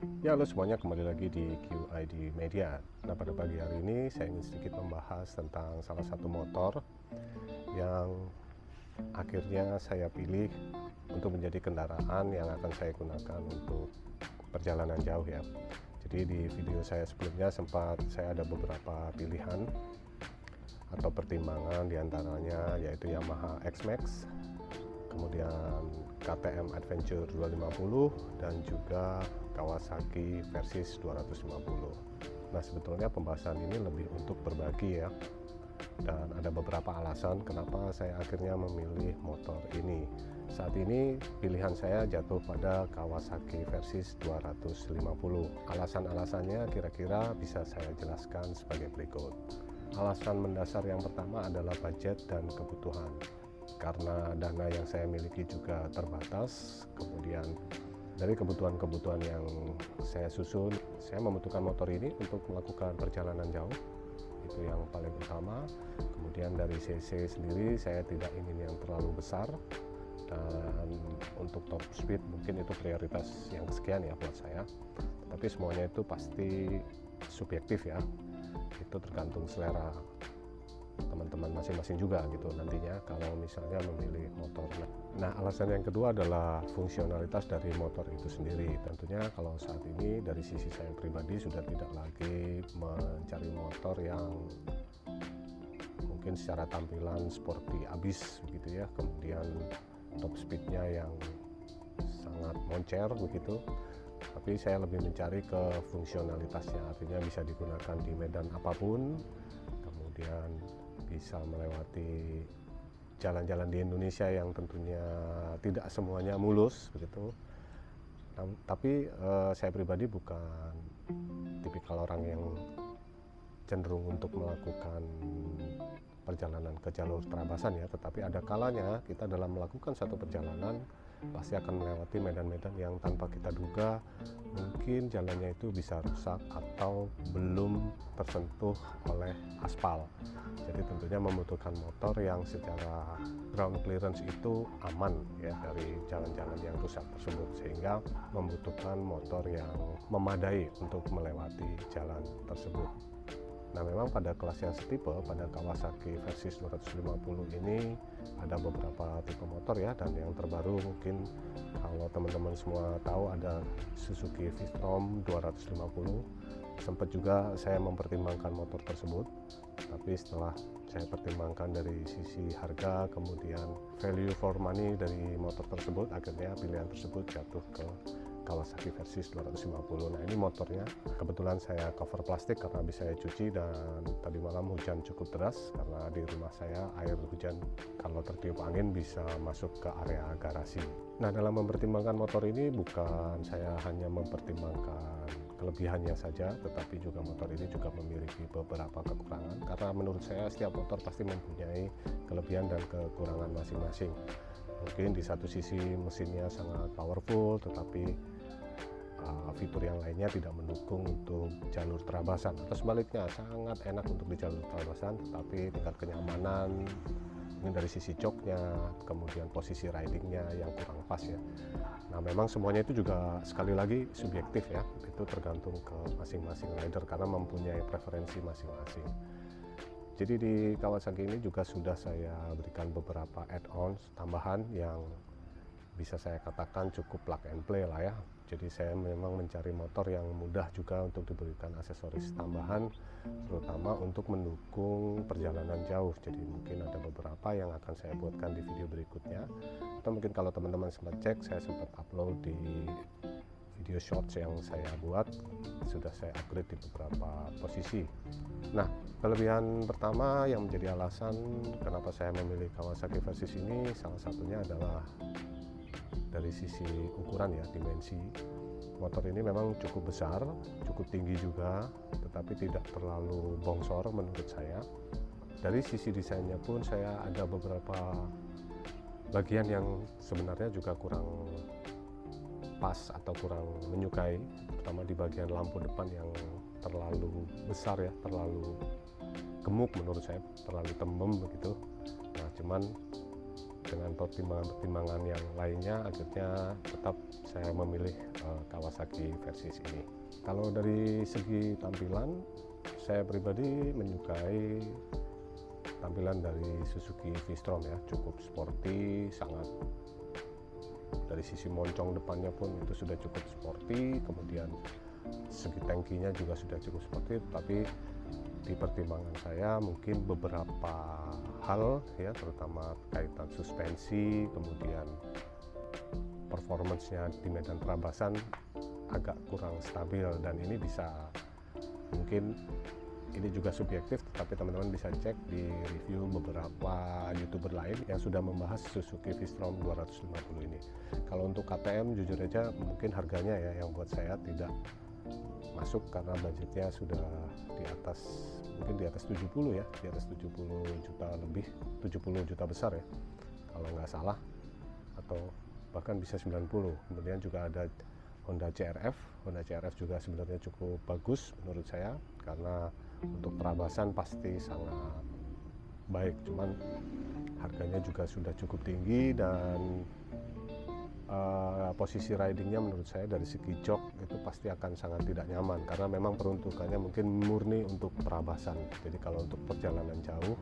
Ya, halo semuanya, kembali lagi di QID Media. Nah, pada pagi hari ini saya ingin sedikit membahas tentang salah satu motor yang akhirnya saya pilih untuk menjadi kendaraan yang akan saya gunakan untuk perjalanan jauh ya. Jadi di video saya sebelumnya sempat saya ada beberapa pilihan atau pertimbangan, diantaranya yaitu Yamaha X-Max, kemudian KTM Adventure 250, dan juga Kawasaki Versys 250. Nah, sebetulnya pembahasan ini lebih untuk berbagi ya, dan ada beberapa alasan kenapa saya akhirnya memilih motor ini. Saat ini pilihan saya jatuh pada Kawasaki Versys 250. Alasan-alasannya kira-kira bisa saya jelaskan sebagai berikut. Alasan mendasar yang pertama adalah budget dan kebutuhan. Karena dana yang saya miliki juga terbatas, kemudian dari kebutuhan-kebutuhan yang saya susun, saya membutuhkan motor ini untuk melakukan perjalanan jauh, itu yang paling utama. Kemudian dari CC sendiri saya tidak ingin yang terlalu besar, dan untuk top speed mungkin itu prioritas yang sekian ya buat saya, tapi semuanya itu pasti subjektif ya, itu tergantung selera teman-teman masing-masing juga gitu nantinya kalau misalnya memilih motor. Nah, alasan yang kedua adalah fungsionalitas dari motor itu sendiri. Tentunya kalau saat ini dari sisi saya pribadi sudah tidak lagi mencari motor yang mungkin secara tampilan sporty abis begitu ya, kemudian top speednya yang sangat moncer begitu, tapi saya lebih mencari ke fungsionalitasnya, artinya bisa digunakan di medan apapun, kemudian bisa melewati jalan-jalan di Indonesia yang tentunya tidak semuanya mulus begitu. Tapi saya pribadi bukan tipikal orang yang cenderung untuk melakukan perjalanan ke jalur terabasan ya, tetapi ada kalanya kita dalam melakukan satu perjalanan pasti akan melewati medan-medan yang tanpa kita duga mungkin jalannya itu bisa rusak atau belum tersentuh oleh aspal. Jadi tentunya membutuhkan motor yang secara ground clearance itu aman ya dari jalan-jalan yang rusak tersebut, sehingga membutuhkan motor yang memadai untuk melewati jalan tersebut. Nah, memang pada kelas yang setipe, pada Kawasaki Versys 250 ini ada beberapa tipe motor ya, dan yang terbaru mungkin kalau teman-teman semua tahu ada Suzuki V-Strom 250. Sempat juga saya mempertimbangkan motor tersebut, tapi setelah saya pertimbangkan dari sisi harga kemudian value for money dari motor tersebut, akhirnya pilihan tersebut jatuh ke Kawasaki Versys 250. Nah, ini motornya kebetulan saya cover plastik karena bisa saya cuci, dan tadi malam hujan cukup deras karena di rumah saya air hujan kalau tertiup angin bisa masuk ke area garasi. Nah, dalam mempertimbangkan motor ini bukan saya hanya mempertimbangkan kelebihannya saja, tetapi juga motor ini juga memiliki beberapa kekurangan, karena menurut saya setiap motor pasti mempunyai kelebihan dan kekurangan masing-masing. Mungkin di satu sisi mesinnya sangat powerful, tetapi fitur yang lainnya tidak mendukung untuk jalur terabasan, atau sebaliknya sangat enak untuk di jalur terabasan tetapi tingkat kenyamanan ini dari sisi joknya, kemudian posisi ridingnya yang kurang pas ya. Nah, memang semuanya itu juga sekali lagi subjektif ya, itu tergantung ke masing-masing rider karena mempunyai preferensi masing-masing. Jadi di Kawasaki ini juga sudah saya berikan beberapa add-ons tambahan yang bisa saya katakan cukup plug and play lah ya. Jadi saya memang mencari motor yang mudah juga untuk diberikan aksesoris tambahan, terutama untuk mendukung perjalanan jauh. Jadi mungkin ada beberapa yang akan saya buatkan di video berikutnya, atau mungkin kalau teman-teman sempat cek, saya sempat upload di video shorts yang saya buat, sudah saya upgrade di beberapa posisi. Nah, kelebihan pertama yang menjadi alasan kenapa saya memilih Kawasaki Versys ini, salah satunya adalah dari sisi ukuran ya, dimensi. Motor ini memang cukup besar, cukup tinggi juga, tetapi tidak terlalu bongsor menurut saya. Dari sisi desainnya pun saya ada beberapa bagian yang sebenarnya juga kurang pas atau kurang menyukai, terutama di bagian lampu depan yang terlalu besar ya, terlalu gemuk menurut saya, terlalu tembem begitu. Nah, cuman dengan pertimbangan-pertimbangan yang lainnya akhirnya tetap saya memilih Kawasaki Versys ini. Kalau dari segi tampilan, saya pribadi menyukai tampilan dari Suzuki V-Strom ya, cukup sporty, sangat dari sisi moncong depannya pun itu sudah cukup sporty, kemudian segi tangkinya juga sudah cukup sporty, tapi di pertimbangan saya mungkin beberapa hal ya, terutama kaitan suspensi, kemudian performance-nya di medan perabasan agak kurang stabil, dan ini bisa, mungkin ini juga subjektif, tapi teman-teman bisa cek di review beberapa YouTuber lain yang sudah membahas Suzuki V-Strom 250 ini. Kalau untuk KTM jujur aja mungkin harganya ya yang buat saya tidak masuk, karena budgetnya sudah di atas, mungkin di atas 70 ya, di atas 70 juta lebih, 70 juta besar ya kalau nggak salah, atau bahkan bisa 90. Kemudian juga ada Honda CRF juga sebenarnya cukup bagus menurut saya, karena untuk perabasan pasti sangat baik, cuman harganya juga sudah cukup tinggi, dan posisi ridingnya menurut saya dari segi jok itu pasti akan sangat tidak nyaman, karena memang peruntukannya mungkin murni untuk perabasan. Jadi kalau untuk perjalanan jauh,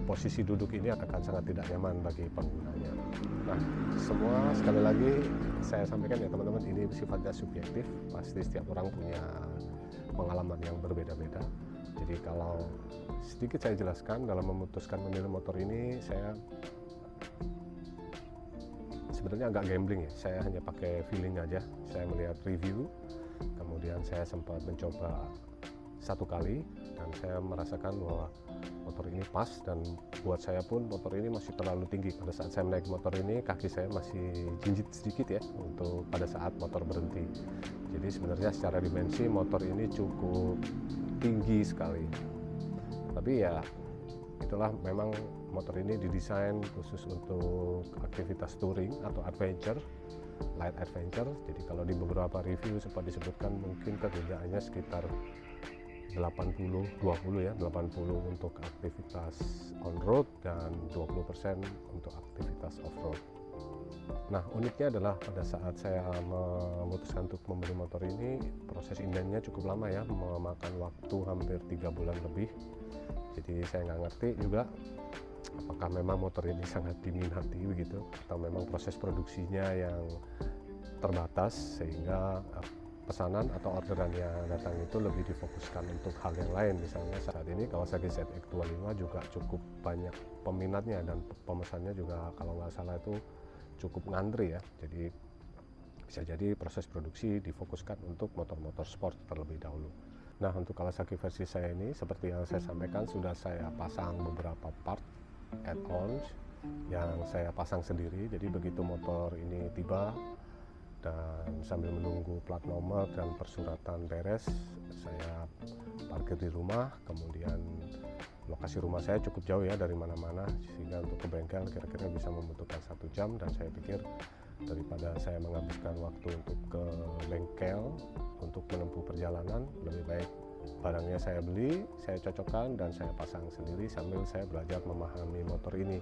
posisi duduk ini akan sangat tidak nyaman bagi penggunanya. Nah, semua sekali lagi saya sampaikan ya teman-teman, ini sifatnya subjektif, pasti setiap orang punya pengalaman yang berbeda-beda. Jadi kalau sedikit saya jelaskan, dalam memutuskan memilih motor ini saya sebenarnya agak gambling ya, saya hanya pakai feeling aja. Saya melihat review, kemudian saya sempat mencoba satu kali, dan saya merasakan bahwa motor ini pas, dan buat saya pun motor ini masih terlalu tinggi. Pada saat saya naik motor ini, kaki saya masih jinjit sedikit ya untuk pada saat motor berhenti. Jadi sebenarnya secara dimensi motor ini cukup tinggi sekali, tapi ya itulah, memang motor ini didesain khusus untuk aktivitas touring atau adventure, light adventure. Jadi kalau di beberapa review sempat disebutkan mungkin perbedaannya sekitar 80-20 ya, 80 untuk aktivitas on road dan 20% untuk aktivitas off road. Nah, uniknya adalah pada saat saya memutuskan untuk membeli motor ini, proses indennya cukup lama ya, memakan waktu hampir 3 bulan lebih. Jadi saya nggak ngerti juga apakah memang motor ini sangat diminati begitu, atau memang proses produksinya yang terbatas sehingga pesanan atau orderan yang datang itu lebih difokuskan untuk hal yang lain. Misalnya saat ini Kawasaki ZX25 juga cukup banyak peminatnya, dan pemesannya juga kalau nggak salah itu cukup ngantri ya. Jadi bisa jadi proses produksi difokuskan untuk motor-motor sport terlebih dahulu. Nah, untuk Kawasaki versi saya ini, seperti yang saya sampaikan, sudah saya pasang beberapa part add-ons yang saya pasang sendiri. Jadi begitu motor ini tiba dan sambil menunggu plat nomor dan persuratan beres, saya parkir di rumah. Kemudian lokasi rumah saya cukup jauh ya dari mana-mana, sehingga untuk ke bengkel kira-kira bisa membutuhkan 1 jam, dan saya pikir daripada saya menghabiskan waktu untuk ke bengkel untuk menempuh perjalanan, lebih baik barangnya saya beli, saya cocokkan, dan saya pasang sendiri sambil saya belajar memahami motor ini.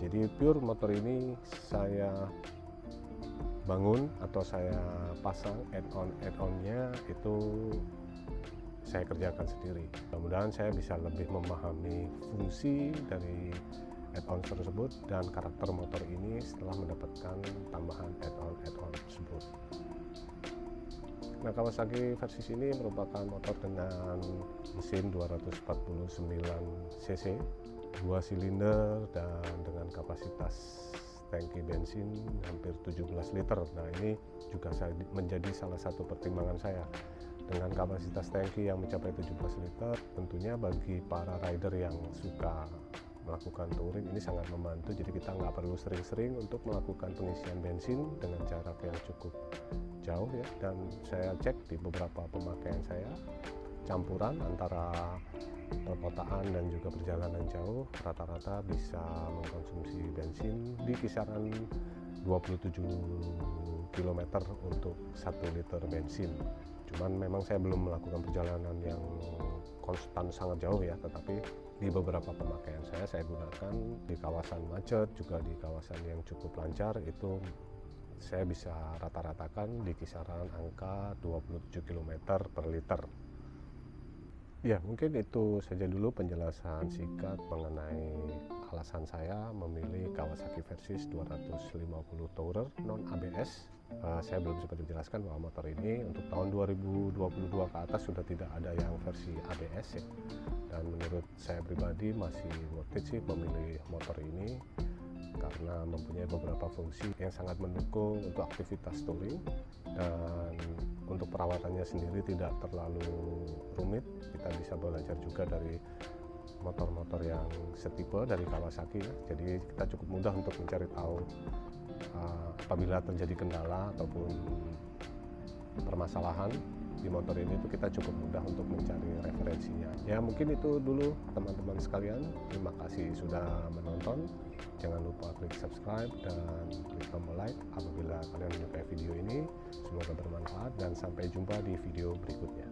Jadi pure motor ini saya bangun atau saya pasang add-onnya itu saya kerjakan sendiri. Mudah-mudahan saya bisa lebih memahami fungsi dari add-on tersebut dan karakter motor ini setelah mendapatkan tambahan add-on tersebut. Nah, Kawasaki Versys ini merupakan motor dengan mesin 249 cc, 2 silinder, dan dengan kapasitas tangki bensin hampir 17 liter. Nah, ini juga menjadi salah satu pertimbangan saya. Dengan kapasitas tangki yang mencapai 17 liter, tentunya bagi para rider yang suka melakukan touring ini sangat membantu. Jadi kita nggak perlu sering-sering untuk melakukan pengisian bensin dengan jarak yang cukup jauh ya. Dan saya cek di beberapa pemakaian saya, campuran antara perkotaan dan juga perjalanan jauh, rata-rata bisa mengkonsumsi bensin di kisaran 27 km untuk 1 liter bensin. Cuman memang saya belum melakukan perjalanan yang konstan sangat jauh ya, tetapi Di beberapa pemakaian saya gunakan di kawasan macet, juga di kawasan yang cukup lancar, itu saya bisa rata-ratakan di kisaran angka 27 km per liter. Ya, mungkin itu saja dulu penjelasan singkat mengenai alasan saya memilih Kawasaki Versys 250 Tourer non ABS. Saya belum sempat menjelaskan bahwa motor ini untuk tahun 2022 ke atas sudah tidak ada yang versi ABS ya. Dan menurut saya pribadi masih worth it sih memilih motor ini karena mempunyai beberapa fungsi yang sangat mendukung untuk aktivitas touring, dan untuk perawatannya sendiri tidak terlalu rumit. Kita bisa belajar juga dari motor-motor yang setipe dari Kawasaki ya. Jadi kita cukup mudah untuk mencari tahu apabila terjadi kendala ataupun permasalahan di motor ini, itu kita cukup mudah untuk mencari referensinya. Ya, mungkin itu dulu teman-teman sekalian. Terima kasih sudah menonton. Jangan lupa klik subscribe dan klik tombol like apabila kalian menyukai video ini. Semoga bermanfaat dan sampai jumpa di video berikutnya.